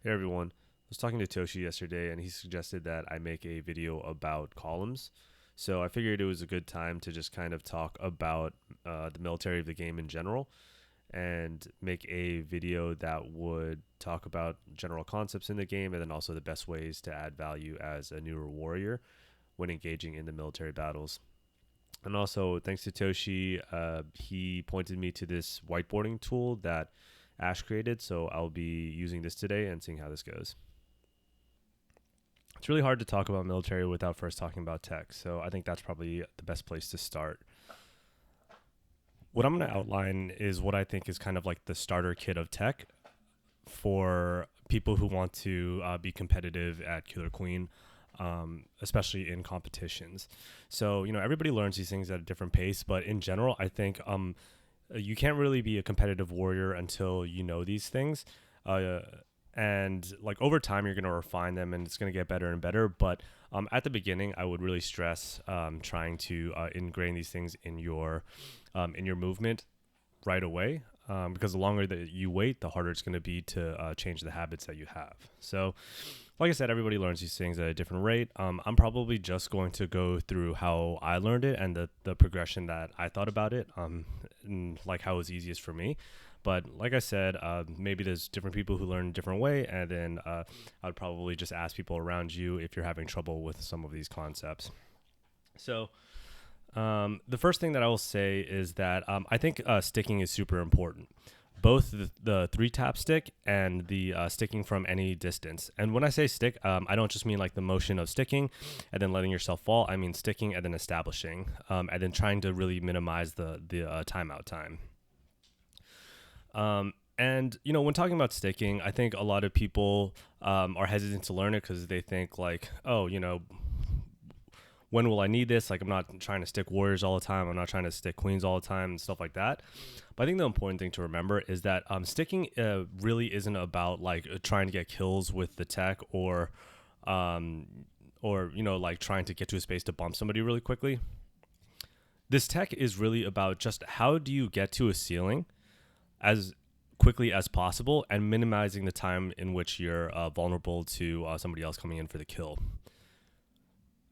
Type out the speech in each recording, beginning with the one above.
Hey everyone. I was talking to Toshi yesterday and he suggested that I make a video about columns. So I figured it was a good time to just kind of talk about the military of the game in general and make a video that would talk about general concepts in the game and then also the best ways to add value as a newer warrior when engaging in the military battles. And also, thanks to Toshi, he pointed me to this whiteboarding tool that Ash created. So I'll be using this today and seeing how this goes. It's really hard to talk about military without first talking about tech. So I think that's probably the best place to start. What I'm going to outline is what I think is kind of like the starter kit of tech for people who want to be competitive at Killer Queen, especially in competitions. So, everybody learns these things at a different pace, but in general, I think you can't really be a competitive warrior until you know these things. And like over time, you're going to refine them and it's going to get better and better. But at the beginning, I would really stress trying to ingrain these things in your movement right away. Because the longer that you wait, the harder it's going to be to change the habits that you have. So, like I said, everybody learns these things at a different rate. I'm probably just going to go through how I learned it and the progression that I thought about it, and like how it was easiest for me. But like I said, maybe there's different people who learn a different way, and then I'd probably just ask people around you if you're having trouble with some of these concepts. So the first thing that I will say is that I think sticking is super important. Both the three tap stick and the sticking from any distance. And when I say stick, I don't just mean like the motion of sticking and then letting yourself fall. I mean sticking and then establishing, and then trying to really minimize the timeout time. And when talking about sticking, I think a lot of people are hesitant to learn it because they think like, oh, when will I need this? Like, I'm not trying to stick warriors all the time. I'm not trying to stick queens all the time and stuff like that. But I think the important thing to remember is that sticking really isn't about like trying to get kills with the tech or like trying to get to a space to bump somebody really quickly. This tech is really about just how do you get to a ceiling as quickly as possible and minimizing the time in which you're vulnerable to somebody else coming in for the kill.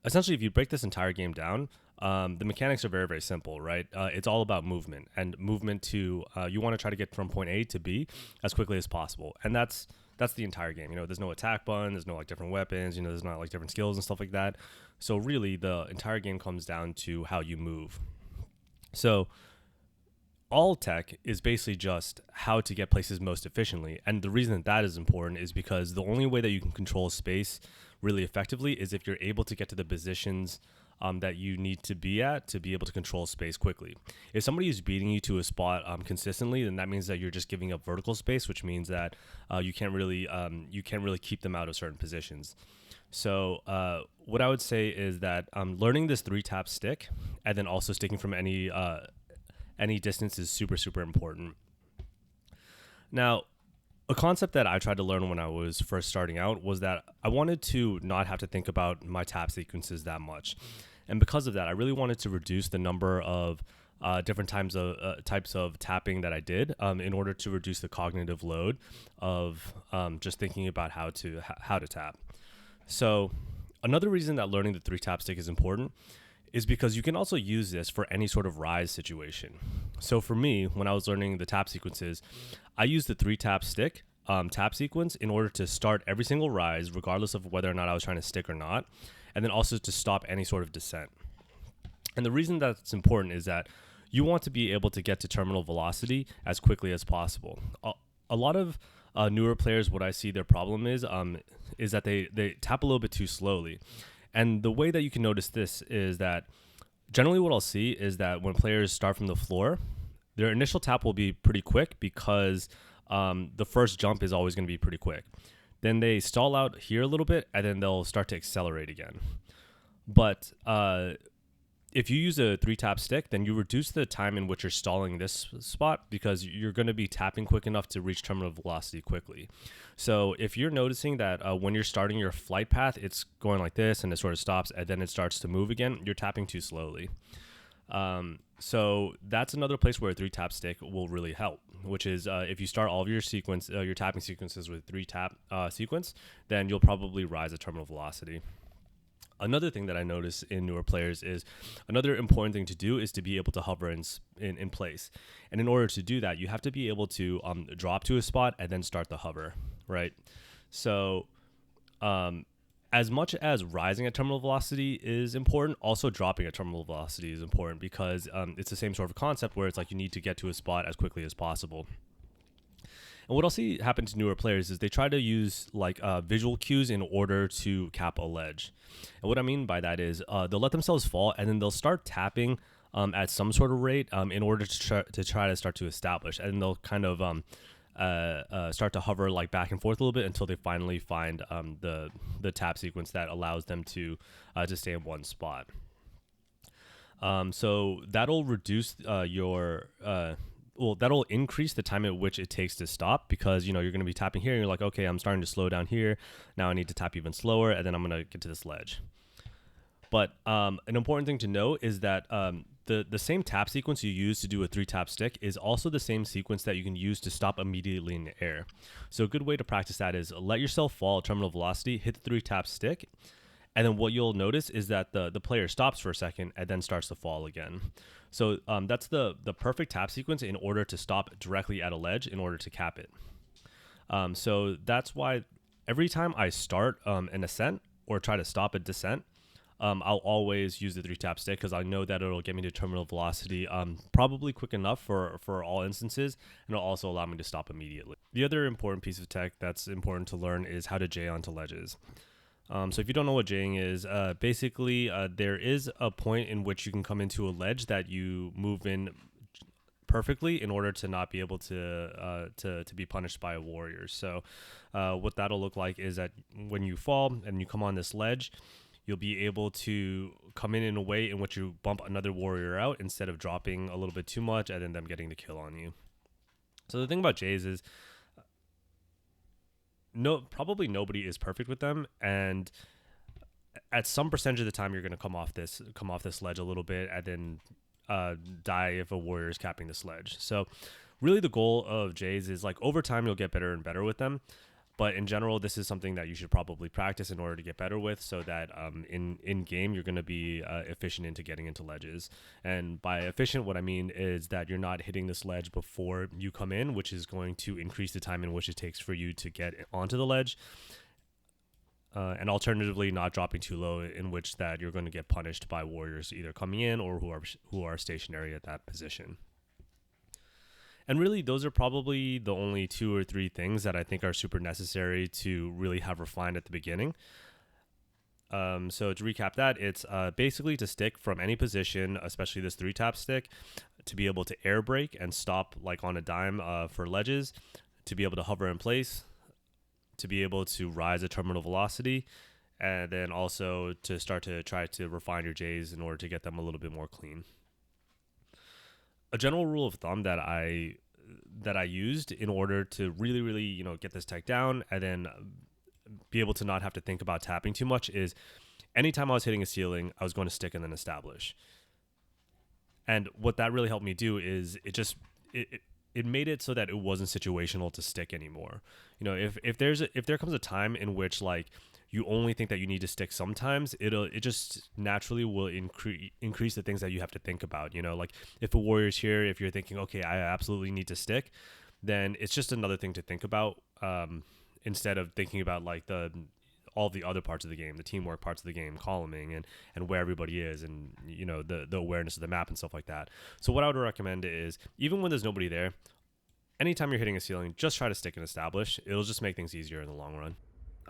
Essentially, if you break this entire game down, the mechanics are very, very simple, right? It's all about movement and movement to you want to try to get from point A to B as quickly as possible, and that's the entire game. There's no attack button, there's no like different weapons, there's not like different skills and stuff like that. So really, the entire game comes down to how you move. So all tech is basically just how to get places most efficiently. And the reason that is important is because the only way that you can control space really effectively is if you're able to get to the positions that you need to be at to be able to control space quickly. If somebody is beating you to a spot consistently, then that means that you're just giving up vertical space, which means that you can't really keep them out of certain positions. So what I would say is that learning this three tap stick and then also sticking from any distance is super, super important. Now, a concept that I tried to learn when I was first starting out was that I wanted to not have to think about my tap sequences that much. And because of that, I really wanted to reduce the number of different types of tapping that I did in order to reduce the cognitive load of just thinking about how to tap. So another reason that learning the three tap stick is important is because you can also use this for any sort of rise situation. So for me, when I was learning the tap sequences, I used the three tap stick tap sequence in order to start every single rise, regardless of whether or not I was trying to stick or not, and then also to stop any sort of descent. And the reason that's important is that you want to be able to get to terminal velocity as quickly as possible. A lot of newer players, what I see their problem is that they tap a little bit too slowly. And the way that you can notice this is that generally what I'll see is that when players start from the floor, their initial tap will be pretty quick because the first jump is always going to be pretty quick. Then they stall out here a little bit, and then they'll start to accelerate again. But if you use a three tap stick, then you reduce the time in which you're stalling this spot because you're going to be tapping quick enough to reach terminal velocity quickly. So if you're noticing that when you're starting your flight path, it's going like this and it sort of stops and then it starts to move again, you're tapping too slowly. So that's another place where a 3-tap stick will really help, which is if you start all of your tapping sequences with 3-tap sequence, then you'll probably rise a terminal velocity. Another thing that I notice in newer players is another important thing to do is to be able to hover in place. And in order to do that, you have to be able to drop to a spot and then start the hover, right? So as much as rising at terminal velocity is important, also dropping at terminal velocity is important because it's the same sort of concept where it's like you need to get to a spot as quickly as possible. And what I'll see happen to newer players is they try to use like visual cues in order to cap a ledge. And what I mean by that is they'll let themselves fall and then they'll start tapping at some sort of rate in order to try to start to establish. And they'll kind of start to hover like back and forth a little bit until they finally find the tap sequence that allows them to stay in one spot. So that'll reduce that'll increase the time at which it takes to stop because, you're going to be tapping here and you're like, okay, I'm starting to slow down here. Now I need to tap even slower and then I'm going to get to this ledge. But an important thing to note is that the same tap sequence you use to do a 3-tap stick is also the same sequence that you can use to stop immediately in the air. So a good way to practice that is let yourself fall at terminal velocity, hit the 3-tap stick, and then what you'll notice is that the player stops for a second and then starts to fall again. So that's the perfect tap sequence in order to stop directly at a ledge in order to cap it. So that's why every time I start an ascent or try to stop a descent, I'll always use the 3-tap stick because I know that it'll get me to terminal velocity probably quick enough for all instances, and it'll also allow me to stop immediately. The other important piece of tech that's important to learn is how to J onto ledges. So if you don't know what Jing is, basically there is a point in which you can come into a ledge that you move in perfectly in order to not be able to be punished by a warrior. So what that'll look like is that when you fall and you come on this ledge, you'll be able to come in a way in which you bump another warrior out instead of dropping a little bit too much and then them getting the kill on you. So the thing about Jays is probably nobody is perfect with them, and at some percentage of the time you're going to come off this ledge a little bit and then die if a warrior is capping this ledge. So really the goal of Jays is like over time you'll get better and better with them, but in general this is something that you should probably practice in order to get better with, so that in game you're going to be efficient into getting into ledges. And by efficient, what I mean is that you're not hitting this ledge before you come in, which is going to increase the time in which it takes for you to get onto the ledge, and alternatively not dropping too low, in which that you're going to get punished by warriors either coming in or who are stationary at that position. And really, those are probably the only 2 or 3 things that I think are super necessary to really have refined at the beginning. So to recap that, it's basically to stick from any position, especially this 3-tap stick, to be able to air brake and stop like on a dime for ledges, to be able to hover in place, to be able to rise a terminal velocity, and then also to start to try to refine your J's in order to get them a little bit more clean. A general rule of thumb that I used in order to really get this tech down and then be able to not have to think about tapping too much is anytime I was hitting a ceiling, I was going to stick and then establish. And what that really helped me do is it made it so that it wasn't situational to stick anymore. If there comes a time in which like you only think that you need to stick sometimes, it just naturally will increase the things that you have to think about. Like if a warrior's here, if you're thinking, okay, I absolutely need to stick, then it's just another thing to think about instead of thinking about like all the other parts of the game, the teamwork parts of the game, columning and where everybody is, and the awareness of the map and stuff like that. So what I would recommend is, even when there's nobody there, anytime you're hitting a ceiling, just try to stick and establish. It'll just make things easier in the long run.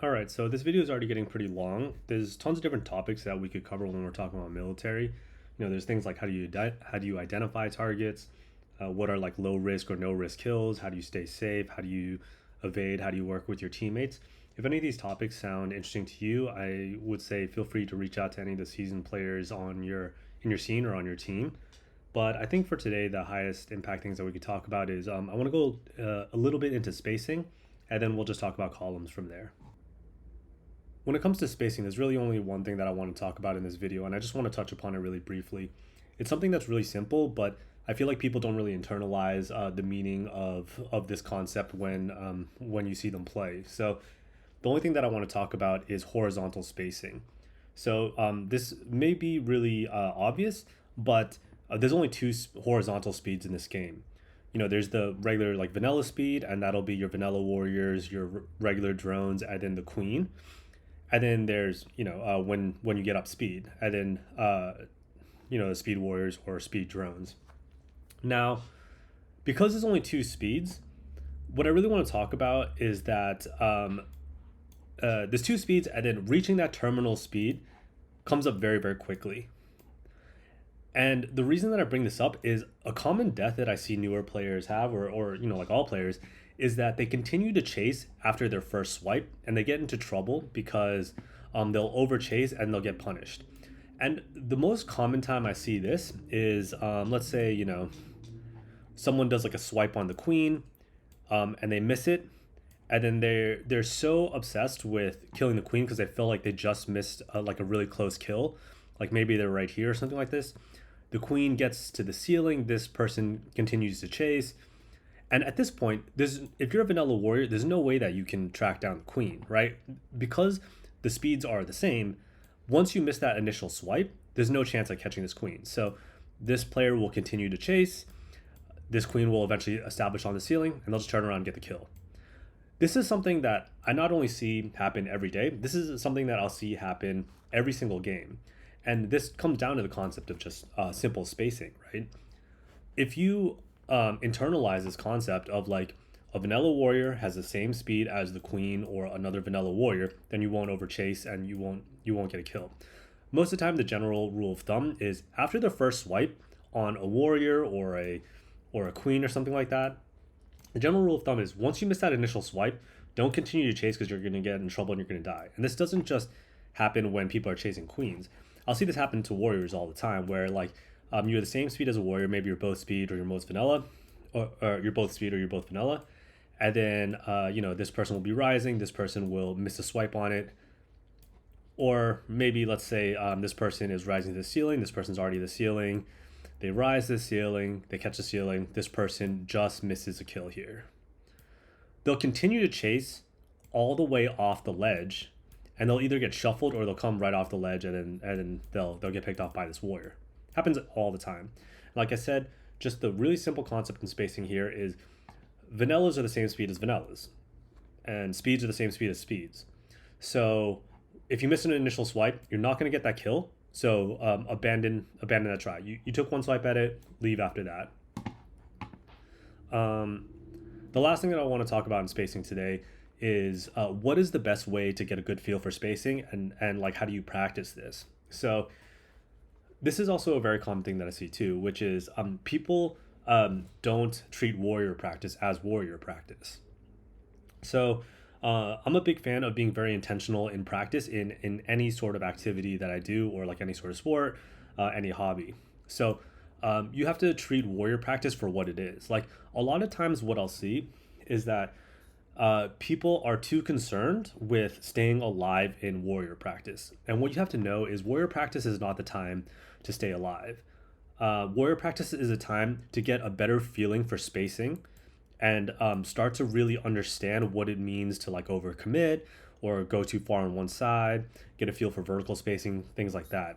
All right, so this video is already getting pretty long. There's tons of different topics that we could cover when we're talking about military. There's things like how do you identify targets, what are like low risk or no risk kills, how do you stay safe, how do you evade, how do you work with your teammates. If any of these topics sound interesting to you, I would say feel free to reach out to any of the seasoned players in your scene or on your team. But I think for today, the highest impact things that we could talk about is I want to go a little bit into spacing, and then we'll just talk about columns from there. When it comes to spacing, there's really only one thing that I want to talk about in this video, and I just want to touch upon it really briefly. It's something that's really simple, but I feel like people don't really internalize the meaning of this concept when you see them play. So the only thing that I want to talk about is horizontal spacing. So this may be really obvious, but there's only two horizontal speeds in this game. There's the regular like vanilla speed, and that'll be your vanilla warriors, your regular drones, and then the queen. And then there's when you get up speed, and then the speed warriors or speed drones. Now, because there's only two speeds, what I really want to talk about is that there's two speeds, and then reaching that terminal speed comes up very, very quickly. And the reason that I bring this up is a common death that I see newer players have, or like all players, is that they continue to chase after their first swipe, and they get into trouble because they'll overchase and they'll get punished. And the most common time I see this is, let's say, someone does like a swipe on the queen, and they miss it, and then they're so obsessed with killing the queen because they feel like they just missed like a really close kill, like maybe they're right here or something like this. The queen gets to the ceiling. This person continues to chase, and at this point, if you're a vanilla warrior, there's no way that you can track down the queen, right? Because the speeds are the same. Once you miss that initial swipe, there's no chance at catching this queen. So this player will continue to chase. This queen will eventually establish on the ceiling, and they'll just turn around and get the kill. This is something that I not only see happen every day, this is something that I'll see happen every single game. And this comes down to the concept of just simple spacing, right? If you internalize this concept of like a vanilla warrior has the same speed as the queen or another vanilla warrior, then you won't overchase and you won't get a kill. Most of the time, the general rule of thumb is after the first swipe on a warrior or a queen or something like that, the general rule of thumb is once you miss that initial swipe, don't continue to chase because you're going to get in trouble and you're going to die. And this doesn't just happen when people are chasing queens. I'll see this happen to warriors all the time where like you're the same speed as a warrior, maybe you're both speed or you're most vanilla, or you're both speed or you're both vanilla. And then, this person will be rising, this person will miss a swipe on it. Or maybe let's say this person is rising to the ceiling, this person's already the ceiling. They rise to the ceiling, they catch the ceiling, this person just misses a kill here. They'll continue to chase all the way off the ledge, and they'll either get shuffled or they'll come right off the ledge, and then they'll get picked off by this warrior. Happens all the time. Like I said, just the really simple concept in spacing here is vanillas are the same speed as vanillas, and speeds are the same speed as speeds. So if you miss an initial swipe, you're not going to get that kill. So abandon that try. You took one swipe at it, leave after that. The last thing that I want to talk about in spacing today is what is the best way to get a good feel for spacing, and like how do you practice this? So this is also a very common thing that I see too, which is people don't treat warrior practice as warrior practice. So I'm a big fan of being very intentional in practice in any sort of activity that I do, or like any sort of sport, any hobby. So you have to treat warrior practice for what it is. Like a lot of times what I'll see is that people are too concerned with staying alive in warrior practice. And what you have to know is warrior practice is not the time to stay alive. Warrior practice is a time to get a better feeling for spacing, and start to really understand what it means to like overcommit or go too far on one side, get a feel for vertical spacing, things like that.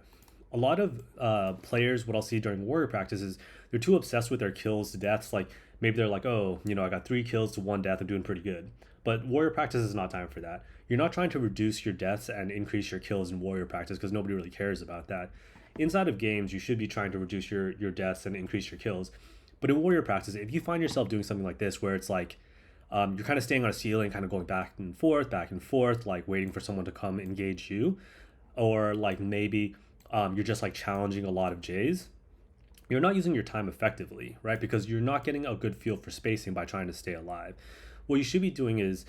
A lot of players, what I'll see during warrior practice is they're too obsessed with their kills to deaths. Like maybe they're like, oh, I got 3 kills to 1 death, I'm doing pretty good. But warrior practice is not time for that. You're not trying to reduce your deaths and increase your kills in warrior practice because nobody really cares about that. Inside of games, you should be trying to reduce your deaths and increase your kills. But in warrior practice, if you find yourself doing something like this, where it's like you're kind of staying on a ceiling, kind of going back and forth, like waiting for someone to come engage you, or like maybe you're just like challenging a lot of J's, you're not using your time effectively, right? Because you're not getting a good feel for spacing by trying to stay alive. What you should be doing is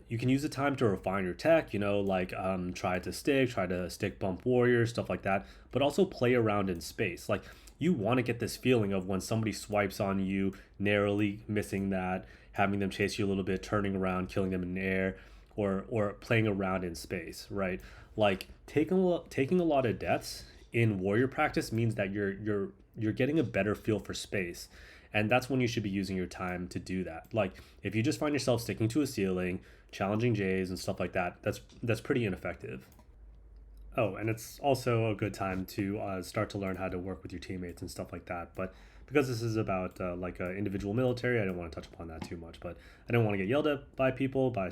you can use the time to refine your tech, like try to stick bump warriors, stuff like that, but also play around in space. Like you want to get this feeling of when somebody swipes on you, narrowly missing that, having them chase you a little bit, turning around, killing them in the air, or playing around in space, right? Like taking a lot of deaths in warrior practice means that you're getting a better feel for space. And that's when you should be using your time to do that. Like if you just find yourself sticking to a ceiling, challenging Jays and stuff like that, that's pretty ineffective. Oh, and it's also a good time to start to learn how to work with your teammates and stuff like that. But because this is about like individual military, I didn't want to touch upon that too much. But I didn't want to get yelled at by people by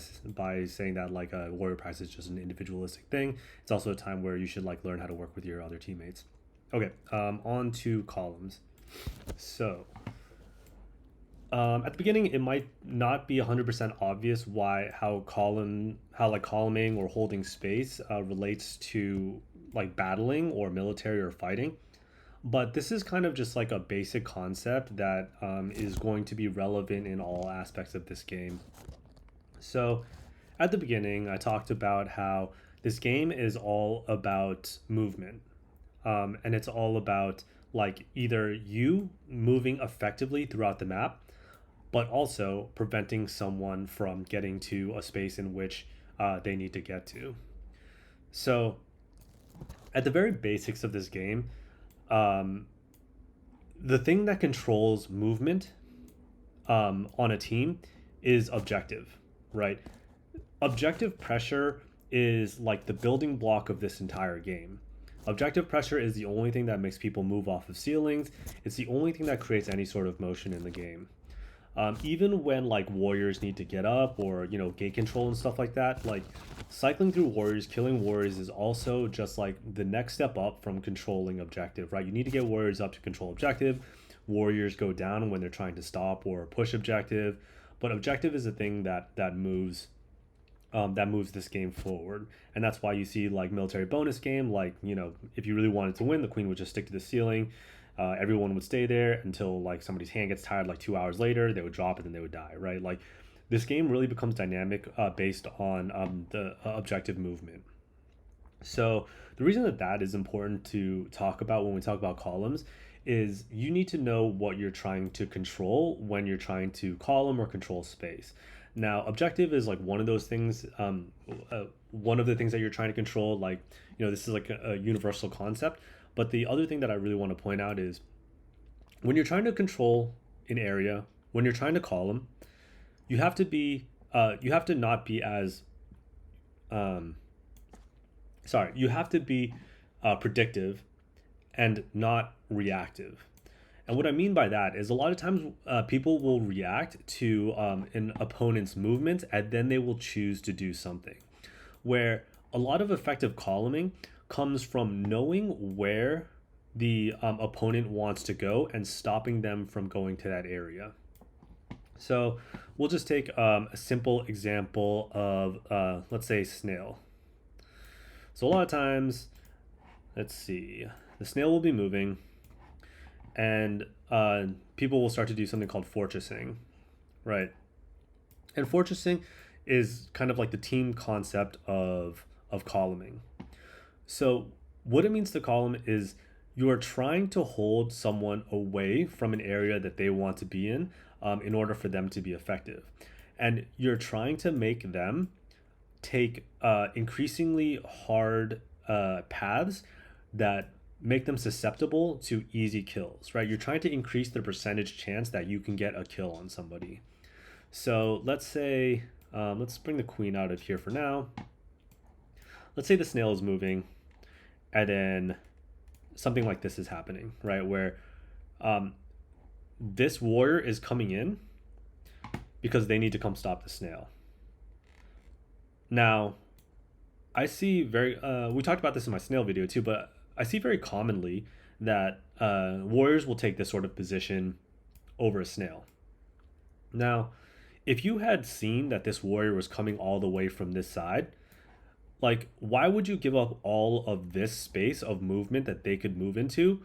saying that like a warrior practice is just an individualistic thing. It's also a time where you should like learn how to work with your other teammates. Okay, on to columns. So at the beginning, it might not be 100% obvious how like columning or holding space relates to like battling or military or fighting. But this is kind of just like a basic concept that is going to be relevant in all aspects of this game. So at the beginning, I talked about how this game is all about movement. And it's all about like either you moving effectively throughout the map, but also preventing someone from getting to a space in which they need to get to. So, at the very basics of this game, um, the thing that controls movement on a team is objective, right? Objective pressure is like the building block of this entire game. Objective pressure is the only thing that makes people move off of ceilings. It's the only thing that creates any sort of motion in the game. Even when like warriors need to get up or gate control and stuff like that, like cycling through warriors, killing warriors is also just like the next step up from controlling objective, right? You need to get warriors up to control objective. Warriors go down when they're trying to stop or push objective, but objective is a thing that moves this game forward. And that's why you see like military bonus game, like if you really wanted to win, the queen would just stick to the ceiling. Everyone would stay there until like somebody's hand gets tired like 2 hours later, they would drop it and they would die, right? Like this game really becomes dynamic based on the objective movement. So the reason that is important to talk about when we talk about columns is you need to know what you're trying to control when you're trying to column or control space. Now, objective is like one of those things, one of the things that you're trying to control, like, this is like a universal concept. But the other thing that I really want to point out is when you're trying to control an area, when you're trying to column, you have to not be as, you have to be predictive and not reactive. And what I mean by that is a lot of times people will react to an opponent's movements and then they will choose to do something. Where a lot of effective columning comes from knowing where the opponent wants to go and stopping them from going to that area. So we'll just take a simple example of, let's say, snail. So a lot of times, let's see, the snail will be moving and people will start to do something called fortressing, right? And fortressing is kind of like the team concept of columning. So what it means to column is you are trying to hold someone away from an area that they want to be in order for them to be effective. And you're trying to make them take increasingly hard paths that make them susceptible to easy kills, right? You're trying to increase the percentage chance that you can get a kill on somebody. So let's say, let's bring the queen out of here for now. Let's say the snail is moving and then something like this is happening, right? Where this warrior is coming in because they need to come stop the snail. Now, I see we talked about this in my snail video too, but I see very commonly that warriors will take this sort of position over a snail. Now, if you had seen that this warrior was coming all the way from this side, like, why would you give up all of this space of movement that they could move into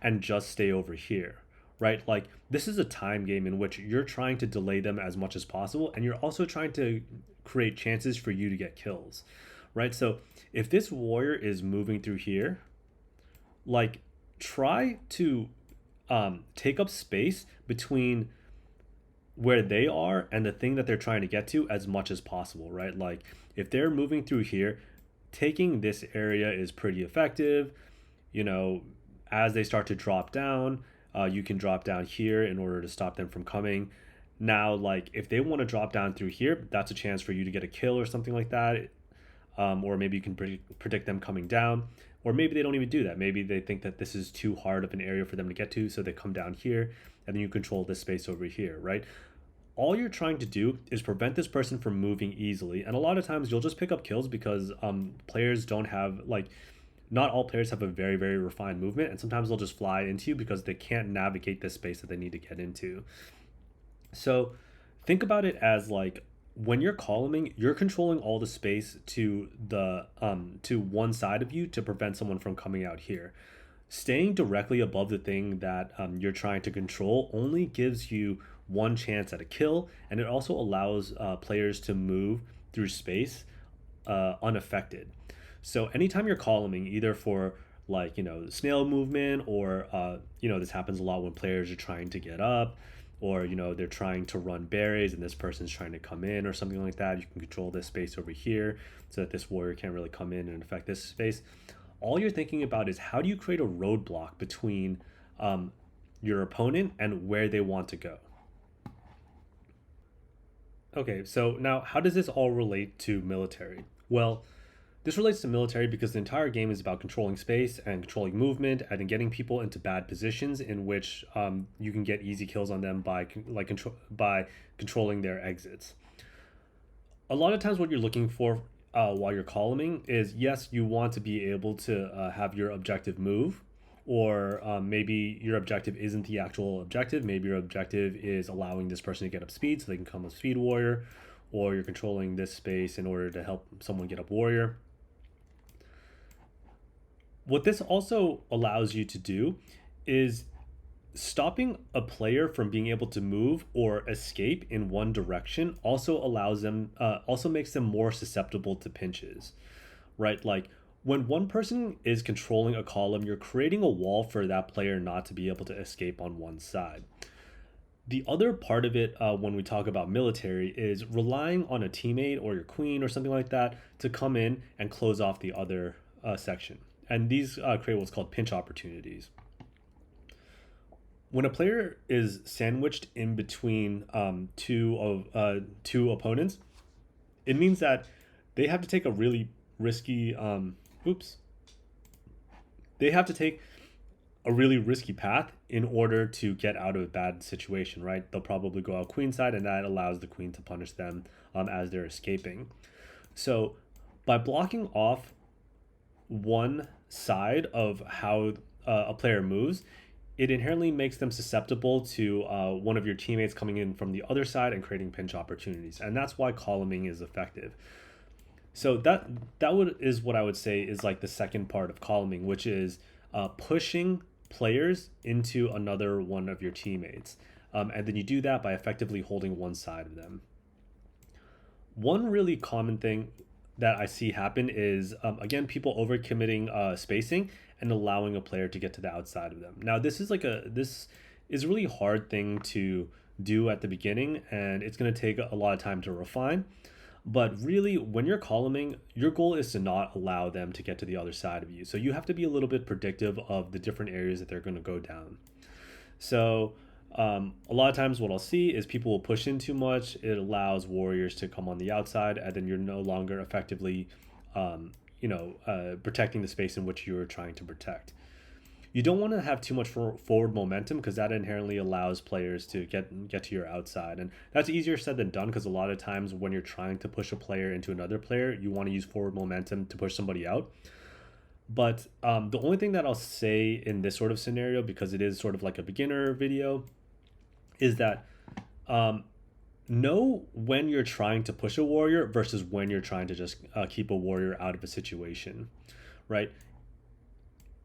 and just stay over here, right? Like, this is a time game in which you're trying to delay them as much as possible, and you're also trying to create chances for you to get kills, right? So if this warrior is moving through here, like, try to take up space between where they are and the thing that they're trying to get to as much as possible, right? Like if they're moving through here, taking this area is pretty effective. you know, as they start to drop down, you can drop down here in order to stop them from coming. Now, like if they want to drop down through here, that's a chance for you to get a kill or something like that. Or maybe you can predict them coming down, or maybe they don't even do that. Maybe they think that this is too hard of an area for them to get to, so they come down here, and then you control this space over here, right? All you're trying to do is prevent this person from moving easily, and a lot of times you'll just pick up kills because players don't have like, not all players have a very refined movement, and sometimes they'll just fly into you because they can't navigate this space that they need to get into. So think about it as like when you're columning, you're controlling all the space to one side of you to prevent someone from coming out here. Staying directly above the thing that you're trying to control only gives you one chance at a kill, and it also allows players to move through space unaffected. So anytime you're columning, either for like snail movement, or this happens a lot when players are trying to get up, or they're trying to run berries and this person's trying to come in or something like that. You can control this space over here so that this warrior can't really come in and affect this space. All you're thinking about is how do you create a roadblock between your opponent and where they want to go. Okay, so now how does this all relate to military? Well, this relates to military because the entire game is about controlling space and controlling movement, and then getting people into bad positions in which you can get easy kills on them by controlling their exits. A lot of times, what you're looking for while you're columning is, yes, you want to be able to have your objective move, or maybe your objective isn't the actual objective. Maybe your objective is allowing this person to get up speed so they can come up speed warrior, or you're controlling this space in order to help someone get up warrior. What this also allows you to do is stopping a player from being able to move or escape in one direction also allows them, also makes them more susceptible to pinches, right? Like when one person is controlling a column, you're creating a wall for that player not to be able to escape on one side. The other part of it, when we talk about military, is relying on a teammate or your queen or something like that to come in and close off the other section. And these create what's called pinch opportunities. When a player is sandwiched in between two opponents, it means that they have to take a really risky they have to take a really risky path in order to get out of a bad situation, right? They'll probably go out queen side, and that allows the queen to punish them as they're escaping. So by blocking off one side of how a player moves, it inherently makes them susceptible to one of your teammates coming in from the other side and creating pinch opportunities. And that's why columning is effective. So that is what I would say is like the second part of columning, which is pushing players into another one of your teammates. And then you do that by effectively holding one side of them. One really common thing that I see happen is, again, people overcommitting spacing and allowing a player to get to the outside of them. Now, this is a really hard thing to do at the beginning, and it's going to take a lot of time to refine. But really, when you're columning, your goal is to not allow them to get to the other side of you. So you have to be a little bit predictive of the different areas that they're going to go down. So a lot of times what I'll see is people will push in too much. It allows warriors to come on the outside, and then you're no longer effectively protecting the space in which you're trying to protect. You don't want to have too much forward momentum, because that inherently allows players to get to your outside, and that's easier said than done, because a lot of times when you're trying to push a player into another player, you want to use forward momentum to push somebody out. But the only thing that I'll say in this sort of scenario, because it is sort of like a beginner video, is that know when you're trying to push a warrior versus when you're trying to just keep a warrior out of a situation, right?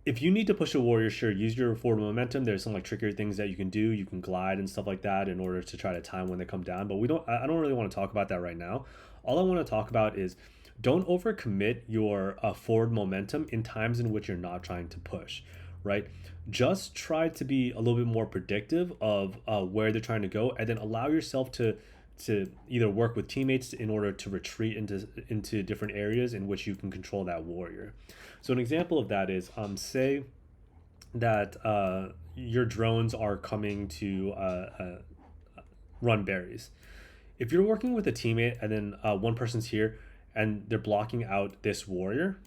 If you need to push a warrior, sure, use your forward momentum. There's some like trickier things that you can do. You can glide and stuff like that in order to try to time when they come down. But I don't really want to talk about that right now. All I want to talk about is don't overcommit your forward momentum in times in which you're not trying to push, right? Just try to be a little bit more predictive of where they're trying to go, and then allow yourself to to either work with teammates in order to retreat into different areas in which you can control that warrior. So an example of that is, say that your drones are coming to run berries. If you're working with a teammate and then one person's here and they're blocking out this warrior,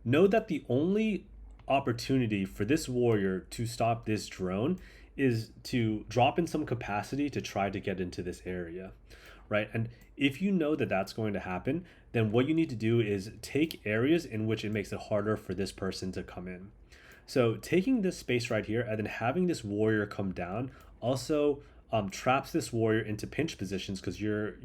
know that the only opportunity for this warrior to stop this drone is to drop in some capacity to try to get into this area, right? And if you know that that's going to happen, then what you need to do is take areas in which it makes it harder for this person to come in. So taking this space right here and then having this warrior come down also traps this warrior into pinch positions because your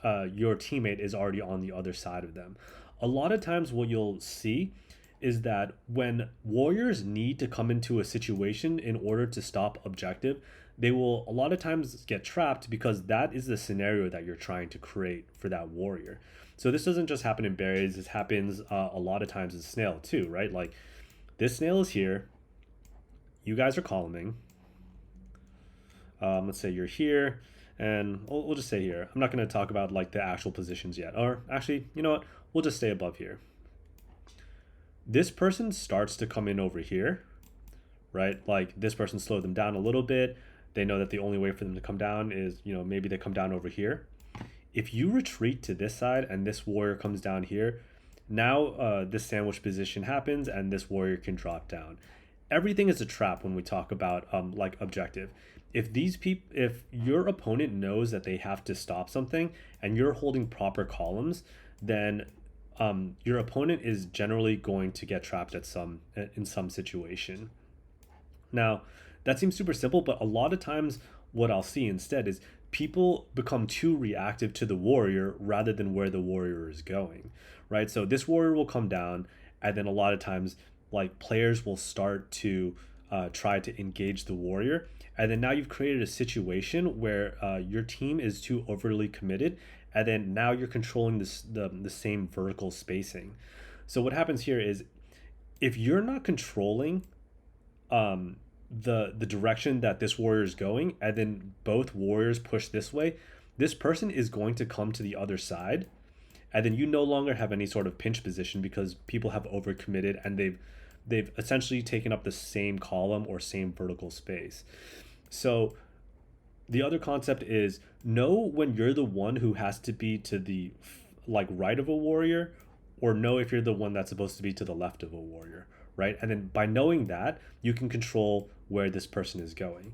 teammate is already on the other side of them. A lot of times what you'll see is that when warriors need to come into a situation in order to stop objective, they will a lot of times get trapped because that is the scenario that you're trying to create for that warrior. So this doesn't just happen in berries, this happens a lot of times in snail too, right? Like this snail is here, you guys are columning. Let's say you're here, and we'll just say here. I'm not going to talk about like the actual positions yet. Or actually, you know what? We'll just stay above here. This person starts to come in over here, right? Like this person slowed them down a little bit. They know that the only way for them to come down is, you know, maybe they come down over here. If you retreat to this side and this warrior comes down here, now this sandwich position happens and this warrior can drop down. Everything is a trap when we talk about like objective. If your opponent knows that they have to stop something and you're holding proper columns, then your opponent is generally going to get trapped in some situation. Now, that seems super simple, but a lot of times what I'll see instead is people become too reactive to the warrior rather than where the warrior is going, right? So this warrior will come down, and then a lot of times like players will start to try to engage the warrior, and then now you've created a situation where your team is too overly committed, and then now you're controlling the same vertical spacing. So what happens here is if you're not controlling the direction that this warrior is going, and then both warriors push this way, this person is going to come to the other side, and then you no longer have any sort of pinch position because people have overcommitted and they've essentially taken up the same column or same vertical space. So the other concept is know when you're the one who has to be to the like right of a warrior, or know if you're the one that's supposed to be to the left of a warrior, right? And then by knowing that, you can control where this person is going.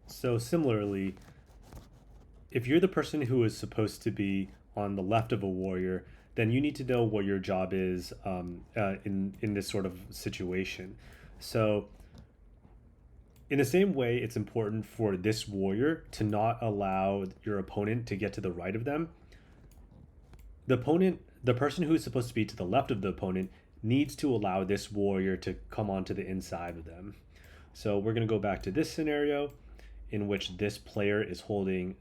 So similarly, if you're the person who is supposed to be on the left of a warrior, then you need to know what your job is in this sort of situation. So in the same way, it's important for this warrior to not allow your opponent to get to the right of them. The person who is supposed to be to the left of the opponent needs to allow this warrior to come onto the inside of them. So we're going to go back to this scenario in which this player is holding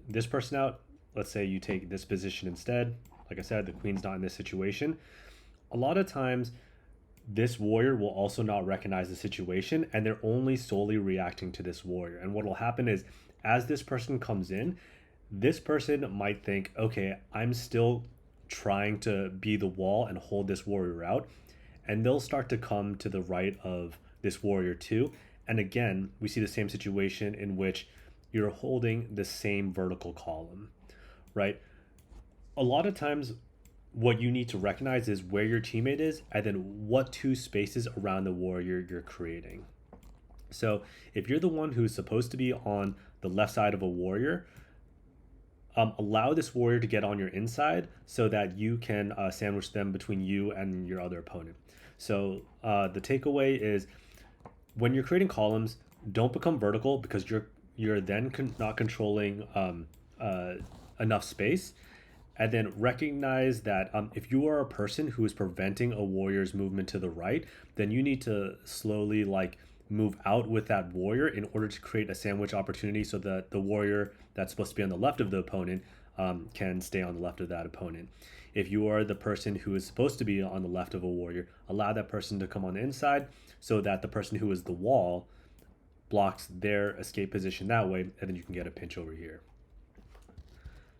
this person out. Let's say you take this position instead. Like I said, the queen's not in this situation. A lot of times, this warrior will also not recognize the situation and they're only solely reacting to this warrior. And what will happen is as this person comes in, this person might think, okay, I'm still trying to be the wall and hold this warrior out. And they'll start to come to the right of this warrior too. And again, we see the same situation in which you're holding the same vertical column, right? A lot of times, what you need to recognize is where your teammate is and then what two spaces around the warrior you're creating. So if you're the one who's supposed to be on the left side of a warrior, allow this warrior to get on your inside so that you can sandwich them between you and your other opponent. So the takeaway is when you're creating columns, don't become vertical because you're then not controlling enough space. And then recognize that if you are a person who is preventing a warrior's movement to the right, then you need to slowly like move out with that warrior in order to create a sandwich opportunity so that the warrior that's supposed to be on the left of the opponent can stay on the left of that opponent. If you are the person who is supposed to be on the left of a warrior, allow that person to come on the inside so that the person who is the wall blocks their escape position that way, and then you can get a pinch over here.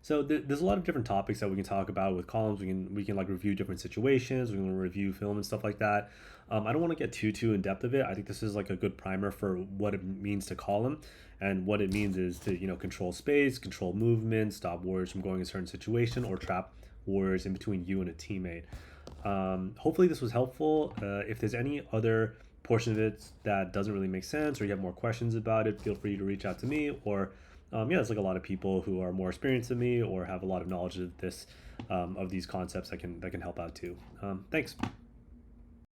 So there's a lot of different topics that we can talk about with columns. We can like review different situations. We can review film and stuff like that. I don't want to get too in depth of it. I think this is like a good primer for what it means to column, and what it means is to control space, control movement, stop warriors from going a certain situation, or trap warriors in between you and a teammate. Hopefully this was helpful. If there's any other portion of it that doesn't really make sense, or you have more questions about it, feel free to reach out to me, or there's like a lot of people who are more experienced than me or have a lot of knowledge of this, of these concepts that can help out too. Thanks.